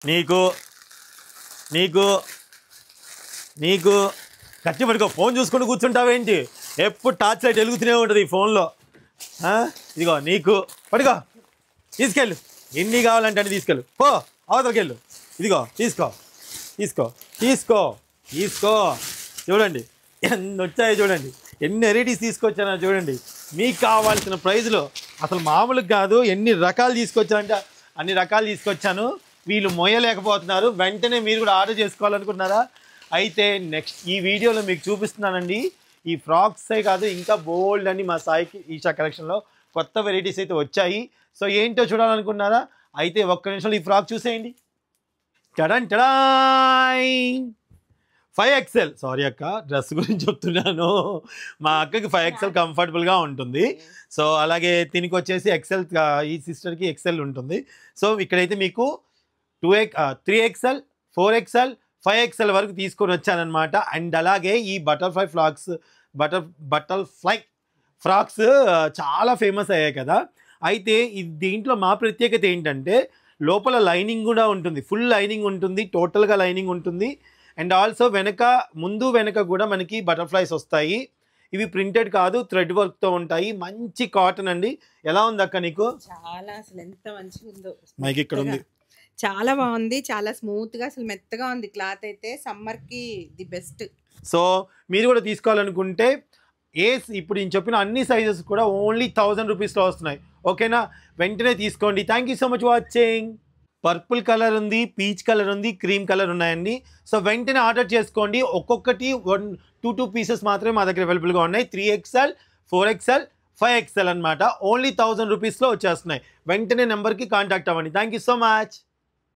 నీకు నీకు నీకు కట్టి పడుకో. ఫోన్ చూసుకుంటూ కూర్చుంటావేంటి? ఎప్పుడు టార్చ్ లైట్ వెలుగుతూనే ఉంటుంది ఈ ఫోన్లో. ఇదిగో నీకు పడుకో, తీసుకెళ్ళు. ఎన్ని కావాలంటే అని తీసుకెళ్ళు. పో అవతలకి వెళ్ళు. ఇదిగో తీసుకో తీసుకో తీసుకో తీసుకో. చూడండి ఎన్ని వచ్చాయో, చూడండి ఎన్ని వెరైటీస్ తీసుకొచ్చానో చూడండి. మీకు కావాల్సిన ప్రైజ్లో అసలు మామూలుగా కాదు. ఎన్ని రకాలు తీసుకొచ్చానంటే అన్ని రకాలు తీసుకొచ్చాను. వీళ్ళు మోయలేకపోతున్నారు. వెంటనే మీరు కూడా ఆర్డర్ చేసుకోవాలనుకుంటున్నారా? అయితే నెక్స్ట్ ఈ వీడియోలో మీకు చూపిస్తున్నానండి. ఈ ఫ్రాక్సే కాదు, ఇంకా బోల్డ్ అని మా సాయికి ఈషా కలెక్షన్లో కొత్త వెరైటీస్ అయితే వచ్చాయి. సో ఏంటో చూడాలనుకున్నారా? అయితే ఒక్క నిమిషంలో ఈ ఫ్రాక్ చూసేయండి. టడన్ టడాయ్ 5XL. సారీ అక్క, డ్రెస్ గురించి చెప్తున్నాను. మా అక్కకి 5XL కంఫర్టబుల్గా ఉంటుంది. సో అలాగే దీనికి వచ్చేసి XL, ఈ సిస్టర్కి XL ఉంటుంది. సో ఇక్కడైతే మీకు 3XL, 4XL, 5XL వరకు తీసుకొని వచ్చానమాట. అండ్ అలాగే ఈ బటర్ఫ్లై ఫ్రాక్స్ చాలా ఫేమస్ అయ్యాయి కదా. అయితే దీంట్లో మా ప్రత్యేకత ఏంటంటే లోపల లైనింగ్ కూడా ఉంటుంది. ఫుల్ లైనింగ్ ఉంటుంది, టోటల్గా లైనింగ్ ఉంటుంది. అండ్ ఆల్సో ముందు వెనక కూడా మనకి బటర్ఫ్లైస్ వస్తాయి. ఇవి ప్రింటెడ్ కాదు, థ్రెడ్ వర్క్తో ఉంటాయి. మంచి కాటన్ అండి. ఎలా ఉంది అక్క నీకు? చాలా, అసలు ఎంత మంచిగా ఉందో. మైక్ ఇక్కడ ఉంది. చాలా బాగుంది, చాలా స్మూత్ గా, అసలు మెత్తగా ఉంది. క్లాత్ అయితే సమ్మర్ కి ది బెస్ట్. సో మీరు కూడా తీసుకోవాలనుకుంటే ఇప్పుడు నేను చెప్పిన అన్ని సైజెస్ కూడా ఓన్లీ 1000 రూపీస్లో వస్తున్నాయి. ఓకేనా? వెంటనే తీసుకోండి. Thank you so much watching. Purple colour ఉంది, పీచ్ కలర్ ఉంది, క్రీమ్ కలర్ ఉన్నాయండి. సో వెంటనే ఆర్డర్ చేసుకోండి. ఒక్కొక్కటి 2 పీసెస్ మాత్రమే మా దగ్గర అవైలబుల్గా ఉన్నాయి. 3XL, 4XL, 5XL అనమాట. ఓన్లీ 1000 రూపీస్లో వచ్చేస్తున్నాయి. వెంటనే నెంబర్కి కాంటాక్ట్ అవ్వండి. Thank you so much.